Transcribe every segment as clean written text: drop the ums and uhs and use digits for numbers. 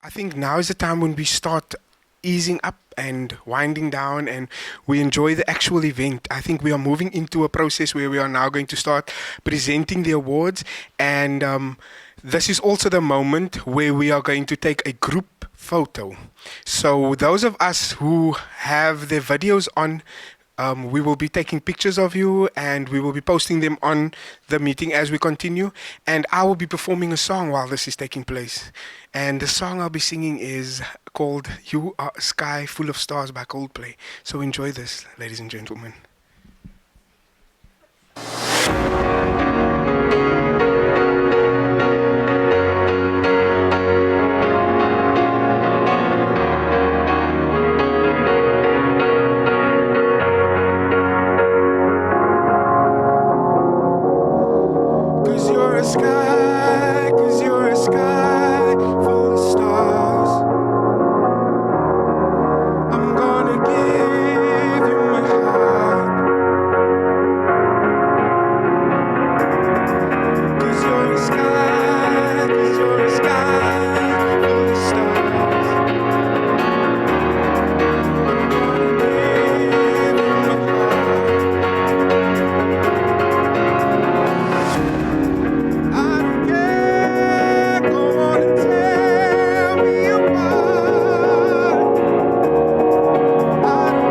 I think now is the time when we start easing up and winding down and we enjoy the actual event. I think we are moving into a process where we are now going to start presenting the awards and this is also the moment where we are going to take a group photo. So those of us who have their videos on, we will be taking pictures of you and we will be posting them on the meeting as we continue. And I will be performing a song while this is taking place. And the song I'll be singing is called You Are a Sky Full of Stars by Coldplay. So enjoy this, ladies and gentlemen. Cause you're a sky, cause you're a sky full of stars. I'm gonna give you my heart. Cause you're a sky, cause you're a sky full of stars. I'm gonna give you my heart. I don't care, go on and tell me apart. I don't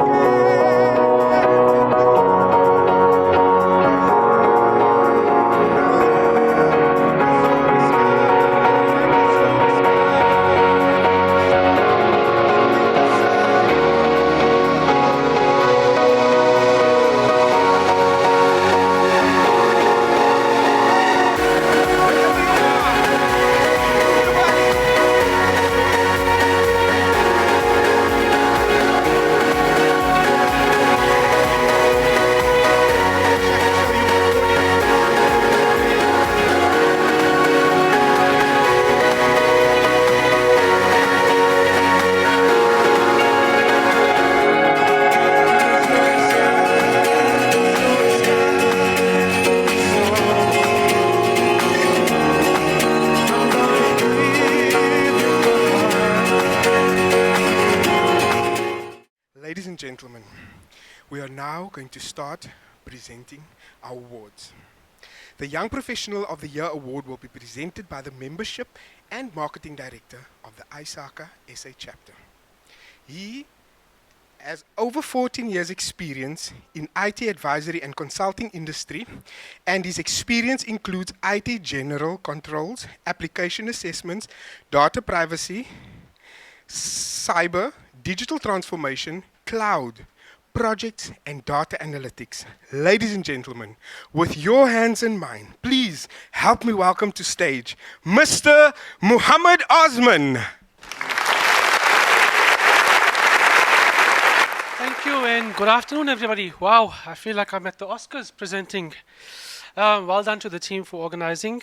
Ladies and gentlemen, we are now going to start presenting our awards. The Young Professional of the Year Award will be presented by the Membership and Marketing Director of the ISACA SA chapter. He has over 14 years experience in IT advisory and consulting industry, and his experience includes IT general controls, application assessments, data privacy, cyber, digital transformation, cloud, projects, and data analytics. Ladies and gentlemen, with your hands in mine, please help me welcome to stage Mr. Muhammad Osman. Thank you and good afternoon, everybody. Wow, I feel like I'm at the Oscars presenting. Well done to the team for organizing.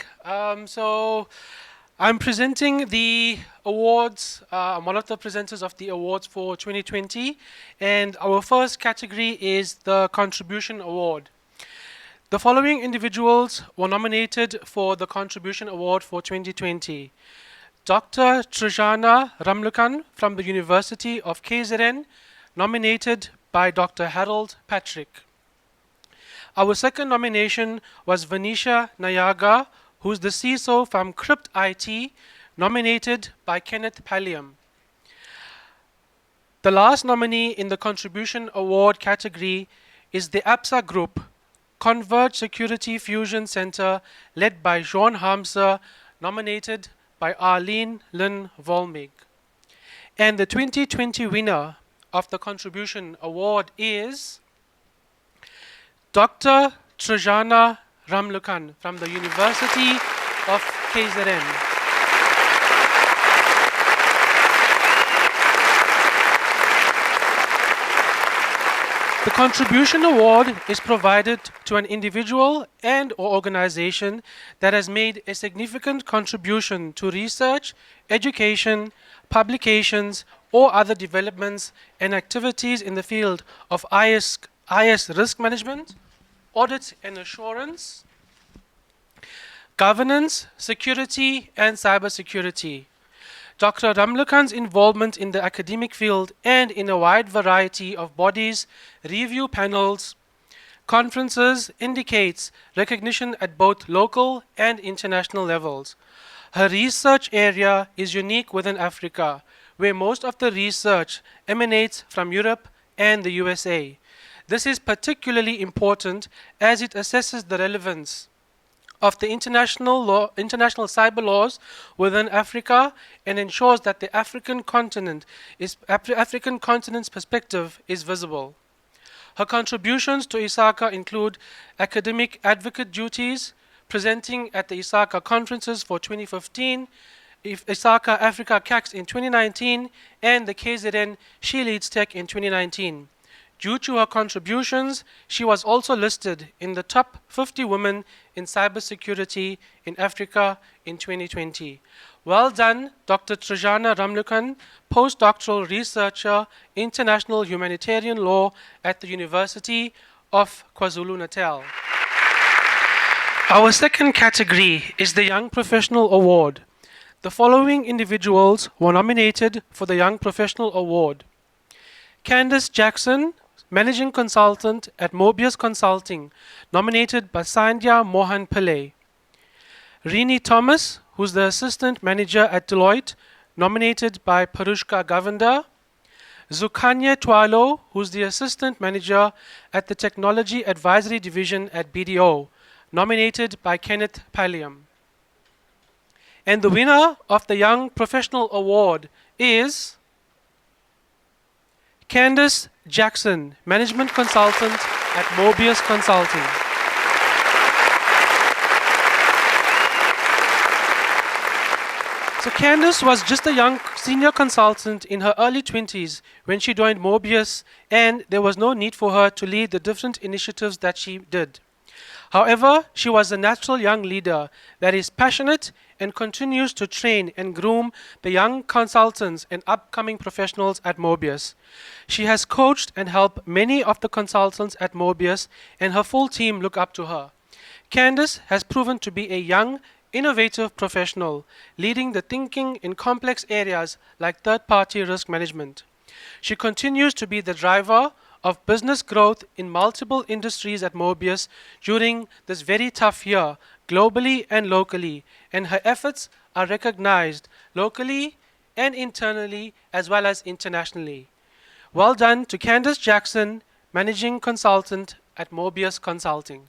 So I'm presenting the awards. I'm one of the presenters of the awards for 2020. And our first category is the Contribution Award. The following individuals were nominated for the Contribution Award for 2020. Dr. Trajana Ramlukan from the University of KZN, nominated by Dr. Harold Patrick. Our second nomination was Venetia Nayaga, who's the CISO from Crypt IT, nominated by Kenneth Palliam. The last nominee in the Contribution Award category is the APSA Group, Converge Security Fusion Center, led by Jean Hamza, nominated by Arlene Lynn Volmig. And the 2020 winner of the Contribution Award is Dr. Trajana Ramlukan from the University of KZN. The Contribution Award is provided to an individual and or organization that has made a significant contribution to research, education, publications, or other developments and activities in the field of IS risk management, audit and assurance, governance, security, and cybersecurity. Dr. Ramlukan's involvement in the academic field and in a wide variety of bodies, review panels, conferences indicates recognition at both local and international levels. Her research area is unique within Africa, where most of the research emanates from Europe and the USA. This is particularly important as it assesses the relevance of the international cyber laws within Africa and ensures that the African continent's perspective is visible. Her contributions to ISACA include academic advocate duties, presenting at the ISACA conferences for 2015, ISACA Africa CACs in 2019, and the KZN She Leads Tech in 2019. Due to her contributions, she was also listed in the top 50 women in cybersecurity in Africa in 2020. Well done, Dr. Trajana Ramlukan, postdoctoral researcher, international humanitarian law at the University of KwaZulu-Natal. Our second category is the Young Professional Award. The following individuals were nominated for the Young Professional Award: Candace Jackson, Managing Consultant at Mobius Consulting, nominated by Sandhya Mohan Pillai. Rini Thomas, who's the Assistant Manager at Deloitte, nominated by Parushka Govender. Zukanya Twalo, who's the Assistant Manager at the Technology Advisory Division at BDO, nominated by Kenneth Palliam. And the winner of the Young Professional Award is Candace Jackson, Management Consultant at Mobius Consulting. So Candace was just a young senior consultant in her early 20s when she joined Mobius, and there was no need for her to lead the different initiatives that she did. However, she was a natural young leader that is passionate and continues to train and groom the young consultants and upcoming professionals at Mobius. She has coached and helped many of the consultants at Mobius, and her full team look up to her. Candace has proven to be a young, innovative professional, leading the thinking in complex areas like third-party risk management. She continues to be the driver of business growth in multiple industries at Mobius during this very tough year, globally and locally, and her efforts are recognized locally and internally as well as internationally. Well done to Candace Jackson, Managing Consultant at Mobius Consulting.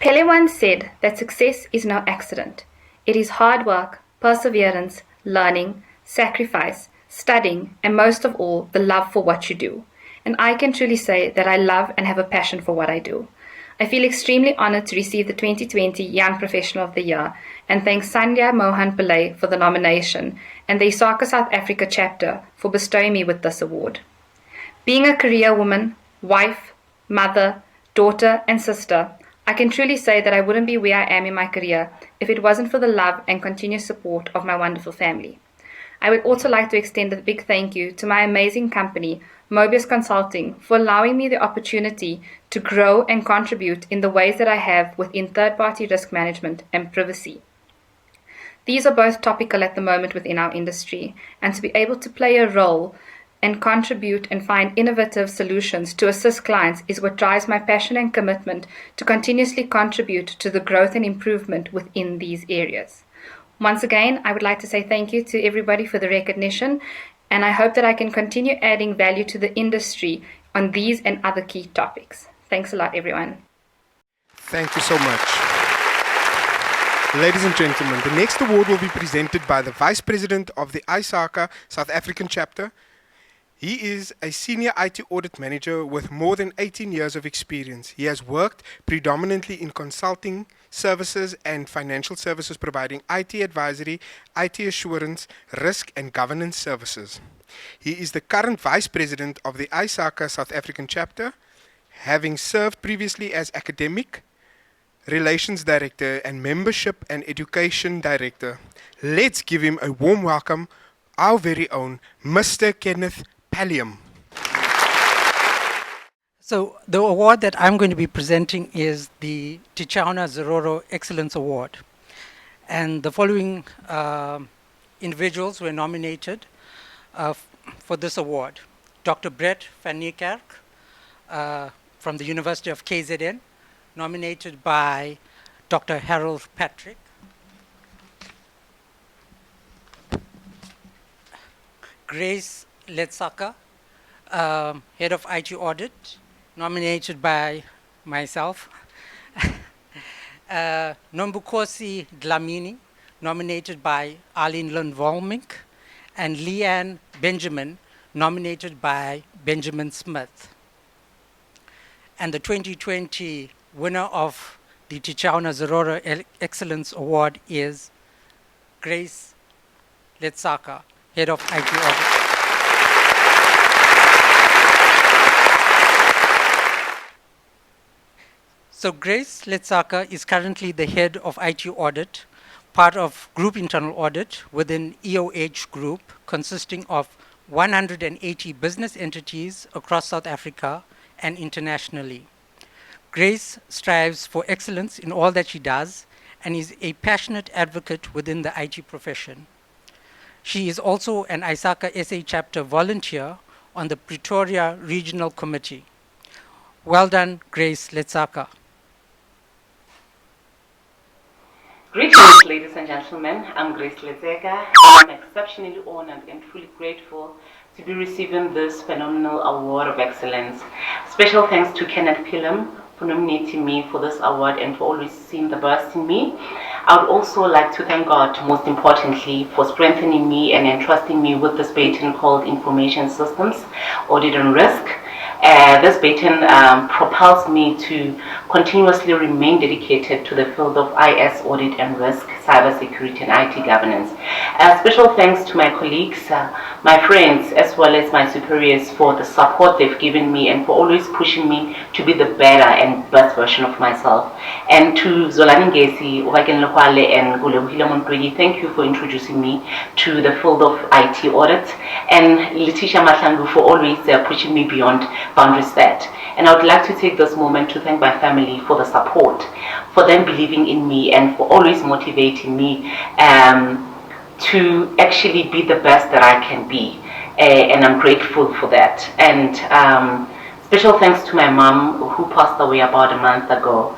Pele once said that success is no accident. It is hard work, perseverance, learning, sacrifice, studying, and most of all, the love for what you do. And I can truly say that I love and have a passion for what I do. I feel extremely honored to receive the 2020 Young Professional of the Year and thank Sandhya Mohan Pillai for the nomination and the ISACA South Africa chapter for bestowing me with this award. Being a career woman, wife, mother, daughter, and sister, I can truly say that I wouldn't be where I am in my career if it wasn't for the love and continuous support of my wonderful family. I would also like to extend a big thank you to my amazing company, Mobius Consulting, for allowing me the opportunity to grow and contribute in the ways that I have within third-party risk management and privacy. These are both topical at the moment within our industry, and to be able to play a role and contribute and find innovative solutions to assist clients is what drives my passion and commitment to continuously contribute to the growth and improvement within these areas. Once again, I would like to say thank you to everybody for the recognition, and I hope that I can continue adding value to the industry on these and other key topics. Thanks a lot, everyone. Thank you so much. Ladies and gentlemen, the next award will be presented by the Vice President of the ISACA South African chapter. He is a senior IT audit manager with more than 18 years of experience. He has worked predominantly in consulting services and financial services, providing IT advisory, IT assurance, risk and governance services. He is the current Vice President of the ISACA South African chapter, having served previously as Academic Relations Director and Membership and Education Director. Let's give him a warm welcome, our very own Mr. Kenneth Palliam. So the award that I'm going to be presenting is the Tichauna Zororo Excellence Award. And the following individuals were nominated for this award. Dr. Brett van Niekerk from the University of KZN, nominated by Dr. Harold Patrick. Grace Letsaka, Head of IT Audit, nominated by myself. Nombukosi Dlamini, nominated by Arlene Lund-Volmink, and Leanne Benjamin, nominated by Benjamin Smith. And the 2020 winner of the Tichauna Zarora Excellence Award is Grace Letsaka, Head of IT Audit. So Grace Letsaka is currently the Head of IT Audit, part of Group Internal Audit within EOH Group, consisting of 180 business entities across South Africa and internationally. Grace strives for excellence in all that she does and is a passionate advocate within the IT profession. She is also an ISACA SA chapter volunteer on the Pretoria Regional Committee. Well done, Grace Letsaka. Greetings, ladies and gentlemen. I'm Grace Letsaka. I'm exceptionally honored and truly grateful to be receiving this phenomenal award of excellence. Special thanks to Kenneth Pillam for nominating me for this award and for always seeing the best in me. I would also like to thank God, most importantly, for strengthening me and entrusting me with this baton called Information Systems, Audit and Risk. This baton propels me to continuously remain dedicated to the field of IS audit and risk, cybersecurity and IT governance. Special thanks to my colleagues, my friends, as well as my superiors for the support they've given me and for always pushing me to be the better and best version of myself. And to Zolani Ngesi, Obaken Lokwale and Gulebuhile Monkwegi, thank you for introducing me to the field of IT audit, and Letitia Mahlangu for always pushing me beyond boundaries set. And I would like to take this moment to thank my family for the support, for them believing in me and for always motivating me to actually be the best that I can be. And I'm grateful for that. And special thanks to my mom who passed away about a month ago.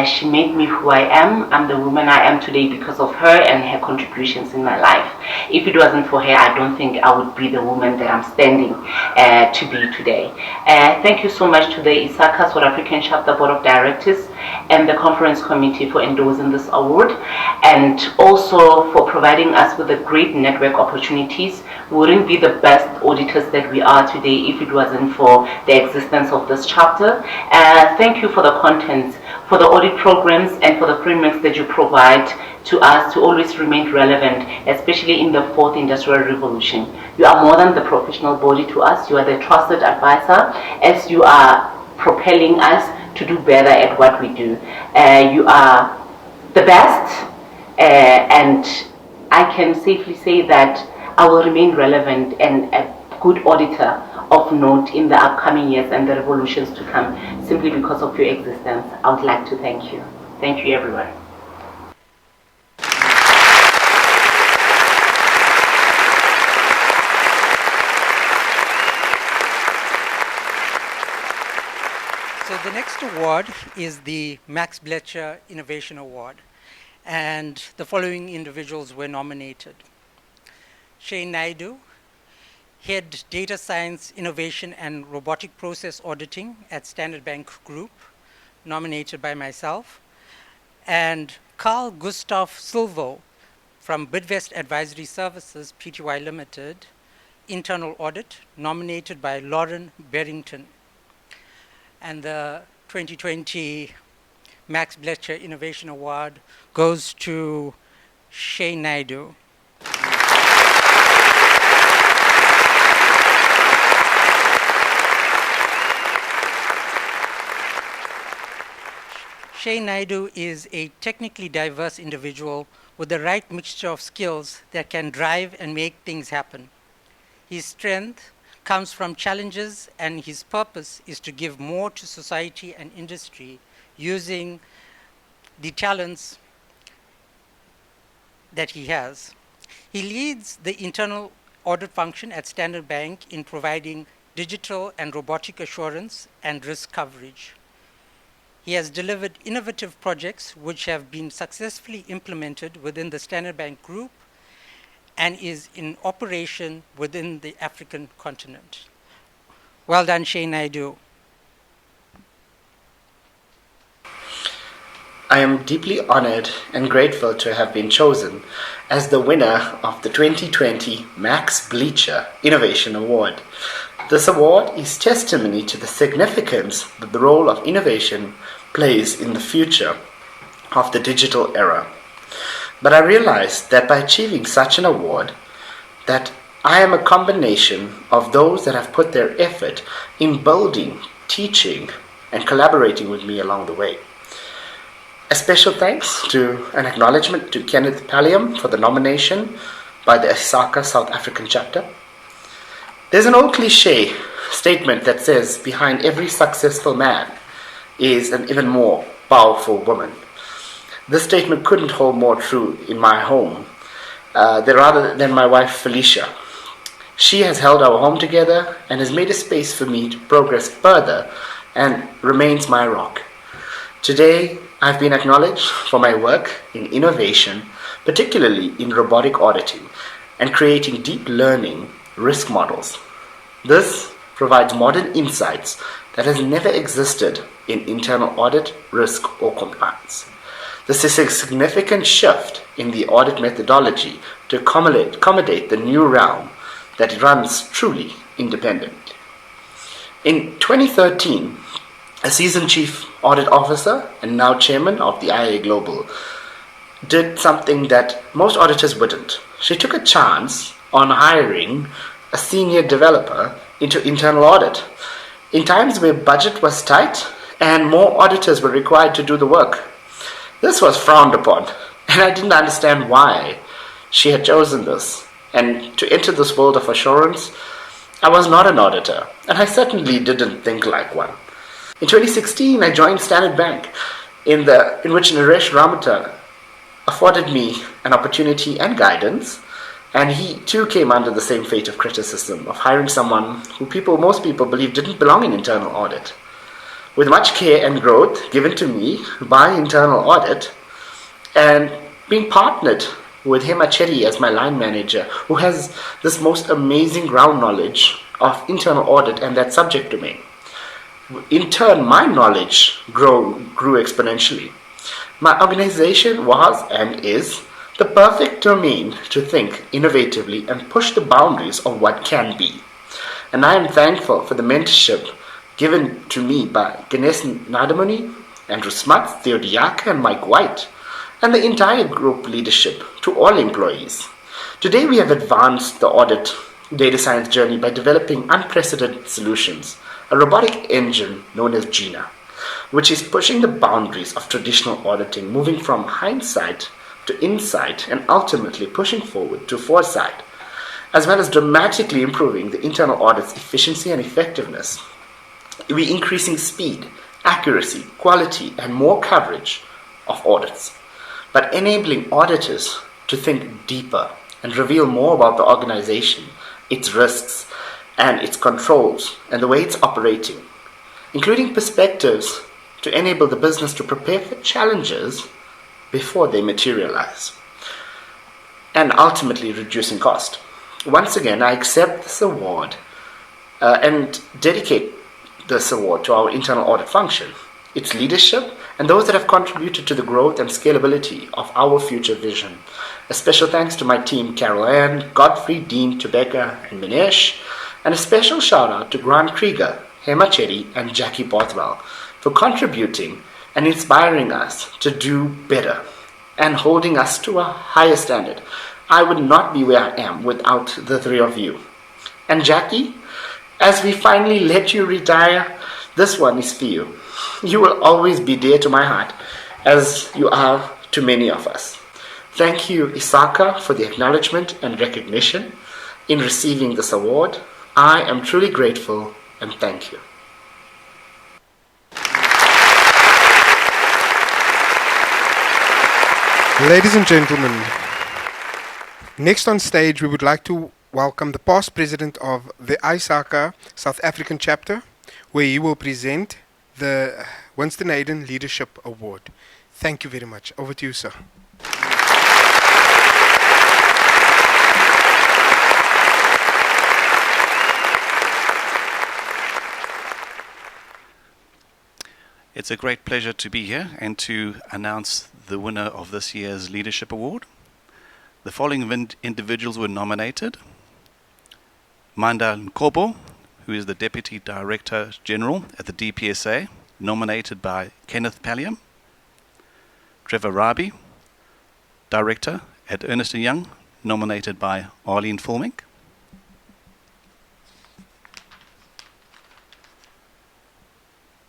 She made me who I am. I'm the woman I am today because of her and her contributions in my life. If it wasn't for her, I don't think I would be the woman that I'm standing to be today. Thank you so much to the ISACA South African Chapter Board of Directors and the Conference Committee for endorsing this award, and also for providing us with a great network opportunities. We wouldn't be the best auditors that we are today if it wasn't for the existence of this chapter. Thank you for the contents, for the audit programs, and for the frameworks that you provide to us to always remain relevant, especially in the fourth industrial revolution. You are more than the professional body to us. You are the trusted advisor as you are propelling us to do better at what we do. You are the best, and I can safely say that I will remain relevant and a good auditor of note in the upcoming years and the revolutions to come, simply because of your existence. I would like to thank you. Thank you, everyone. So the next award is the Max Blecher Innovation Award, and the following individuals were nominated. Shane Naidu, Head Data Science, Innovation and Robotic Process Auditing at Standard Bank Group, nominated by myself, and Carl Gustav Silvo from Bidvest Advisory Services Pty Limited, Internal Audit, nominated by Lauren Berrington. And the 2020 Max Blecher Innovation Award goes to Shane Naidu. Shane Naidu is a technically diverse individual with the right mixture of skills that can drive and make things happen. His strength comes from challenges, and his purpose is to give more to society and industry using the talents that he has. He leads the internal audit function at Standard Bank in providing digital and robotic assurance and risk coverage. He has delivered innovative projects which have been successfully implemented within the Standard Bank Group and is in operation within the African continent. Well done, Shane Naidu. I am deeply honored and grateful to have been chosen as the winner of the 2020 Max Bleacher Innovation Award. This award is testimony to the significance that the role of innovation plays in the future of the digital era. But I realized that by achieving such an award, that I am a combination of those that have put their effort in building, teaching, and collaborating with me along the way. A special thanks to an acknowledgement to Kenneth Palliam for the nomination by the ISACA South African chapter. There's an old cliche statement that says behind every successful man is an even more powerful woman. This statement couldn't hold more true in my home rather than my wife Felicia. She has held our home together and has made a space for me to progress further and remains my rock. Today, I've been acknowledged for my work in innovation, particularly in robotic auditing and creating deep learning risk models. This provides modern insights that has never existed in internal audit, risk, or compliance. This is a significant shift in the audit methodology to accommodate the new realm that runs truly independently. In 2013, a seasoned chief audit officer and now chairman of the IA Global did something that most auditors wouldn't. She took a chance on hiring a senior developer into internal audit. In times where budget was tight and more auditors were required to do the work, this was frowned upon, and I didn't understand why she had chosen this. And to enter this world of assurance, I was not an auditor, and I certainly didn't think like one. In 2016, I joined Standard Bank, in which Naresh Ramata afforded me an opportunity and guidance, and he too came under the same fate of criticism of hiring someone who most people believe didn't belong in internal audit. With much care and growth given to me by internal audit, and being partnered with Hema Cherry as my line manager, who has this most amazing ground knowledge of internal audit and that subject domain. In turn, my knowledge grew exponentially. My organization was and is the perfect domain to think innovatively and push the boundaries of what can be. And I am thankful for the mentorship given to me by Ganesh Nadamuni, Andrew Smuts, Theodiaka, and Mike White, and the entire group leadership to all employees. Today we have advanced the audit data science journey by developing unprecedented solutions, a robotic engine known as Gina, which is pushing the boundaries of traditional auditing, moving from hindsight to insight and ultimately pushing forward to foresight, as well as dramatically improving the internal audit's efficiency and effectiveness. We're increasing speed, accuracy, quality, and more coverage of audits, but enabling auditors to think deeper and reveal more about the organization, its risks, and its controls, and the way it's operating, including perspectives to enable the business to prepare for challenges before they materialize, and ultimately reducing cost. Once again, I accept this award and dedicate this award to our internal audit function, its leadership, and those that have contributed to the growth and scalability of our future vision. A special thanks to my team, Carol Ann, Godfrey, Dean, Tobeka, and Minesh, and a special shout out to Grant Krieger, Hema Cherry, and Jackie Bothwell for contributing and inspiring us to do better and holding us to a higher standard. I would not be where I am without the three of you. And Jackie, as we finally let you retire, this one is for you. You will always be dear to my heart, as you are to many of us. Thank you, ISACA, for the acknowledgement and recognition in receiving this award. I am truly grateful, and thank you. Ladies and gentlemen, Next on stage, we would like to welcome the past president of the ISACA South African chapter, where he will present the Winston Hayden Leadership Award. Thank you very much. Over to you, sir. It's a great pleasure to be here and to announce the winner of this year's Leadership Award. The following individuals were nominated: Manda Nkobo, who is the Deputy Director General at the DPSA, nominated by Kenneth Palliam; Trevor Rabi, Director at Ernst & Young, nominated by Arlene Fulmink;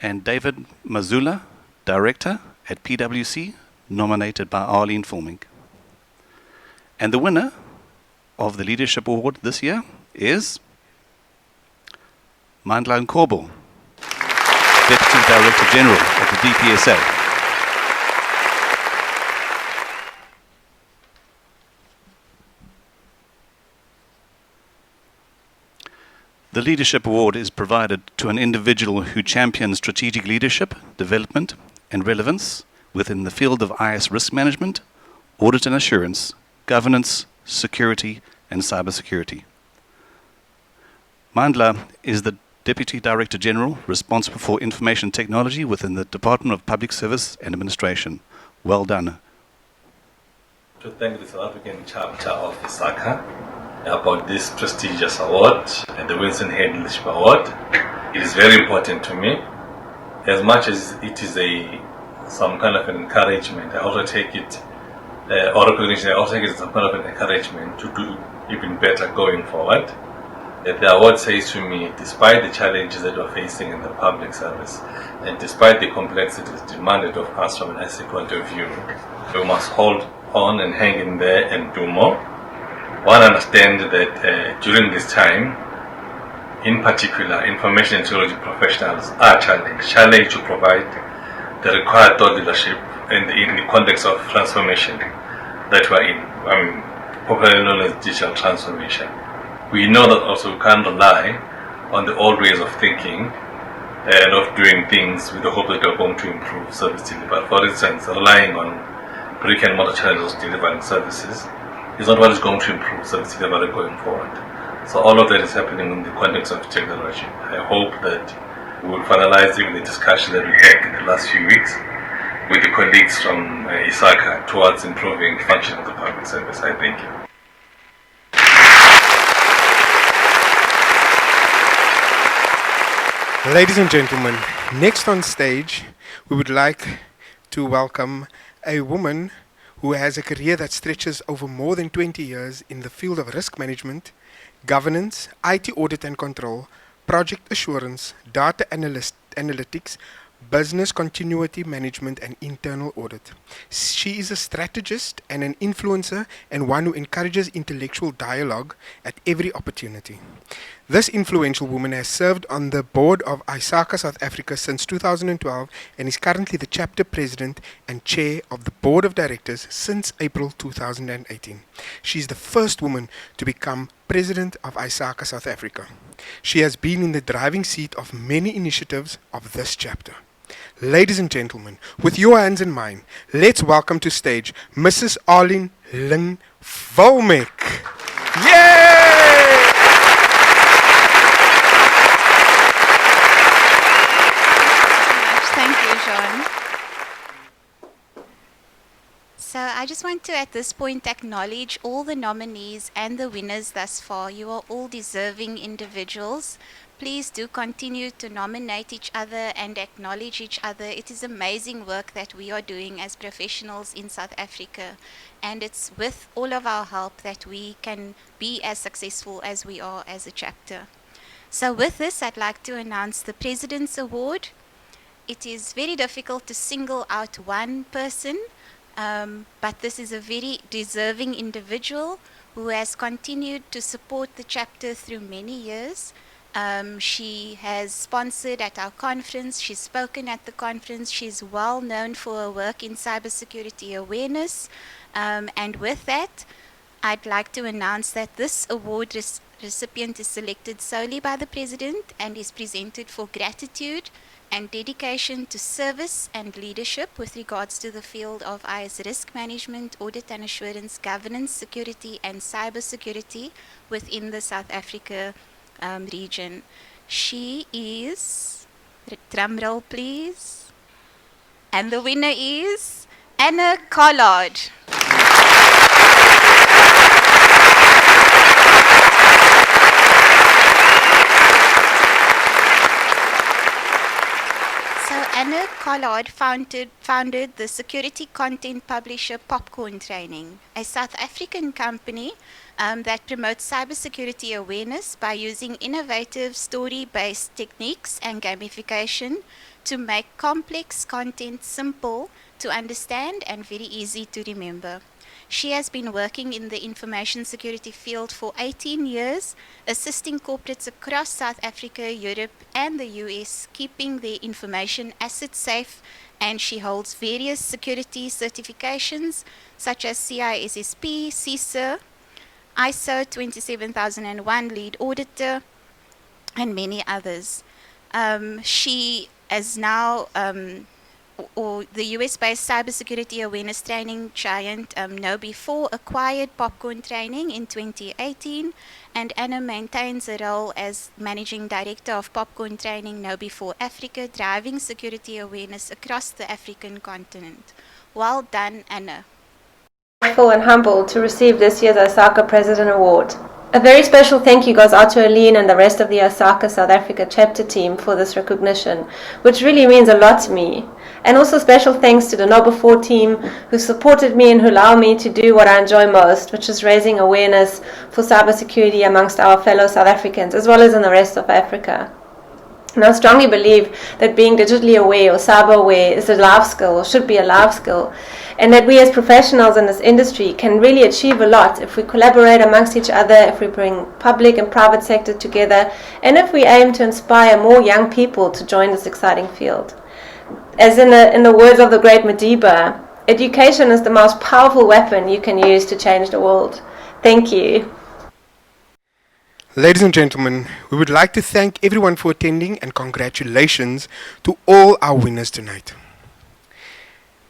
and David Mazula, Director at PwC, nominated by Arlene Fulmink. And the winner of the Leadership Award this year is Mandla Nkobo, Deputy Director General at the DPSA. The Leadership Award is provided to an individual who champions strategic leadership, development, and relevance within the field of IS risk management, audit and assurance, governance, security, and cybersecurity. Mandla is the Deputy Director General responsible for information technology within the Department of Public Service and Administration. Well done. To thank the South African chapter of ISACA about this prestigious award and the Winston Hayden Leadership Award. It is very important to me. As much as it is some kind of an encouragement, I also take it, or recognition, I also take it as some kind of an encouragement to do even better going forward. The award says to me, despite the challenges that we're facing in the public service, and despite the complexities demanded of us from an IC point of view, we must hold on and hang in there and do more. One understand that during this time, in particular, information technology professionals are challenged to provide the required thought leadership in the context of transformation that we're in, popularly known as digital transformation. We know that also we can't rely on the old ways of thinking and of doing things with the hope that they're going to improve service delivery. For instance, relying on brick and mortar channels delivering services is not what is going to improve service delivery going forward. So all of that is happening in the context of technology. I hope that we will finalize even the discussion that we had in the last few weeks with the colleagues from ISACA towards improving the function of the public service. I thank you. Ladies and gentlemen, next on stage, we would like to welcome a woman who has a career that stretches over more than 20 years in the field of risk management, governance, IT audit and control, project assurance, data analytics, business continuity management, and internal audit. She is a strategist and an influencer, and one who encourages intellectual dialogue at every opportunity. This influential woman has served on the board of ISACA South Africa since 2012 and is currently the chapter president and chair of the board of directors since April 2018. She is the first woman to become president of ISACA South Africa. She has been in the driving seat of many initiatives of this chapter. Ladies and gentlemen, with your hands in mine, let's welcome to stage Mrs. Arlene Lynn Volmek. Yay! Thank you, John. So I just want to at this point acknowledge all the nominees and the winners thus far. You are all deserving individuals. Please do continue to nominate each other and acknowledge each other. It is amazing work that we are doing as professionals in South Africa, and it's with all of our help that we can be as successful as we are as a chapter. So with this, I'd like to announce the President's Award. It is very difficult to single out one person, but this is a very deserving individual who has continued to support the chapter through many years. She has sponsored at our conference, she's spoken at the conference, she's well known for her work in cybersecurity awareness, and with that, I'd like to announce that this award recipient is selected solely by the President and is presented for gratitude and dedication to service and leadership with regards to the field of IS risk management, audit and assurance, governance, security and cyber security within the South Africa region. She is, drum roll please, and the winner is Anna Collard. So Anna Collard founded the security content publisher Popcorn Training, a South African company that promotes cybersecurity awareness by using innovative story-based techniques and gamification to make complex content simple to understand and very easy to remember. She has been working in the information security field for 18 years, assisting corporates across South Africa, Europe, and the US, keeping their information assets safe, and she holds various security certifications such as CISSP, CISA, ISO 27001 Lead Auditor, and many others. She is now or the US-based cybersecurity awareness training giant KnoBe4 acquired Popcorn Training in 2018, and Anna maintains a role as Managing Director of Popcorn Training KnoBe4 Africa, driving security awareness across the African continent. Well done, Anna. Grateful and humbled to receive this year's ISACA President Award. A very special thank you goes out to Aline and the rest of the ISACA South Africa chapter team for this recognition, which really means a lot to me. And also special thanks to the KnoBe4 team who supported me and who allow me to do what I enjoy most, which is raising awareness for cybersecurity amongst our fellow South Africans as well as in the rest of Africa. And I strongly believe that being digitally aware or cyber aware is a life skill, or should be a life skill, and that we as professionals in this industry can really achieve a lot if we collaborate amongst each other, if we bring public and private sector together, and if we aim to inspire more young people to join this exciting field. As in the words of the great Madiba, education is the most powerful weapon you can use to change the world. Thank you. Ladies and gentlemen, we would like to thank everyone for attending and congratulations to all our winners tonight.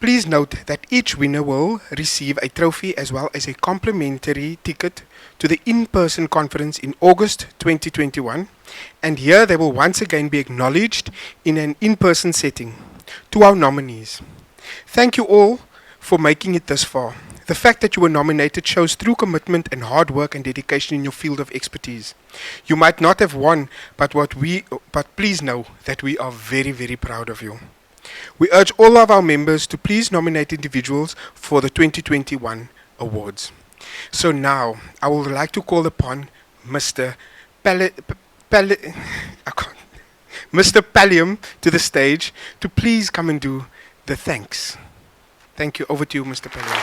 Please note that each winner will receive a trophy as well as a complimentary ticket to the in-person conference in August 2021, and here they will once again be acknowledged in an in-person setting. To our nominees, thank you all for making it this far. The fact that you were nominated shows true commitment and hard work and dedication in your field of expertise. You might not have won, but please know that we are very, very proud of you. We urge all of our members to please nominate individuals for the 2021 awards. So now, I would like to call upon Mr. Mr. Pallium to the stage to please come and do the thanks. Thank you. Over to you, Mr. Pallium.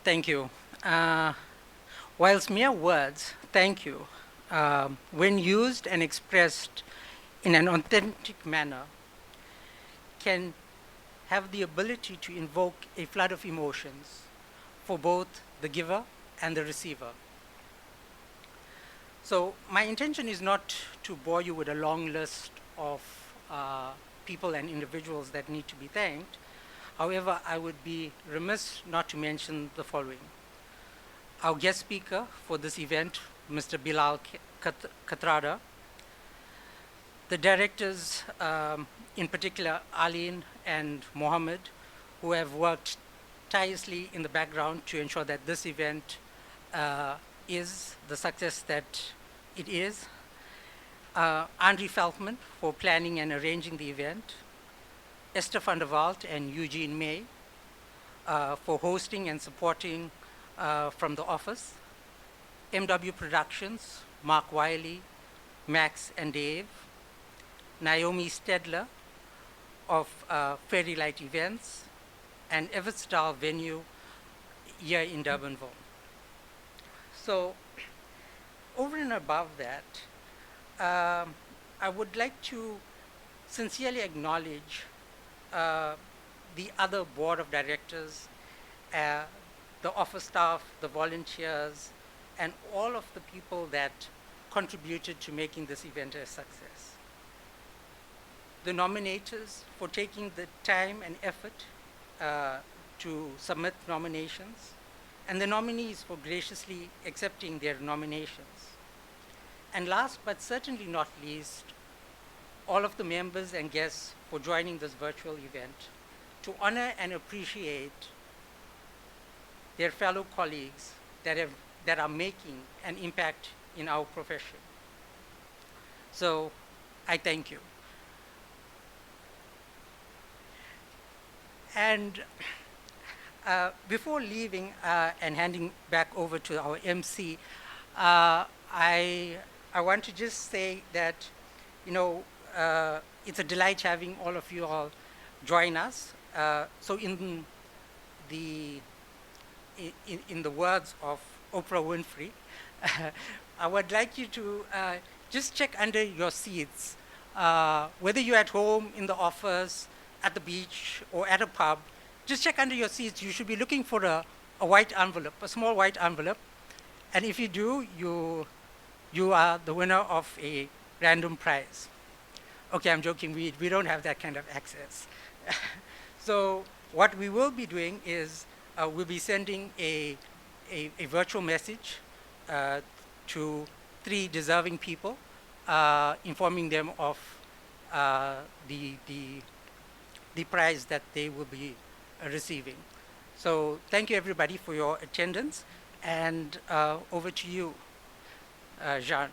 Thank you. Whilst mere words, thank you, when used and expressed in an authentic manner, can have the ability to invoke a flood of emotions for both the giver and the receiver. So my intention is not to bore you with a long list of people and individuals that need to be thanked. However, I would be remiss not to mention the following. Our guest speaker for this event, Mr. Bilal Katrada, the directors, in particular Aline and Mohammed, who have worked tirelessly in the background to ensure that this event is the success that it is. Andre Feldman for planning and arranging the event. Esther van der Walt and Eugene May for hosting and supporting from the office. MW Productions, Mark Wiley, Max and Dave. Naomi Stedler of Fairy Light Events, and Everstar Venue here in Durbanville. So over and above that, I would like to sincerely acknowledge the other board of directors, the office staff, the volunteers, and all of the people that contributed to making this event a success. The nominators for taking the time and effort to submit nominations, and the nominees for graciously accepting their nominations. And last but certainly not least, all of the members and guests for joining this virtual event to honor and appreciate their fellow colleagues that are making an impact in our profession. So I thank you. And before leaving and handing back over to our MC, I want to just say that, you know, it's a delight having all of you all join us. So in the words of Oprah Winfrey, I would like you to just check under your seats, whether you're at home, in the office, at the beach, or at a pub. Just check under your seats. You should be looking for a white envelope, a small white envelope. And if you do, you are the winner of a random prize. Okay, I'm joking. We don't have that kind of access. So what we will be doing is we'll be sending a virtual message to 3 deserving people, informing them of the prize that they will be receiving. So thank you everybody for your attendance, and over to you, Jean.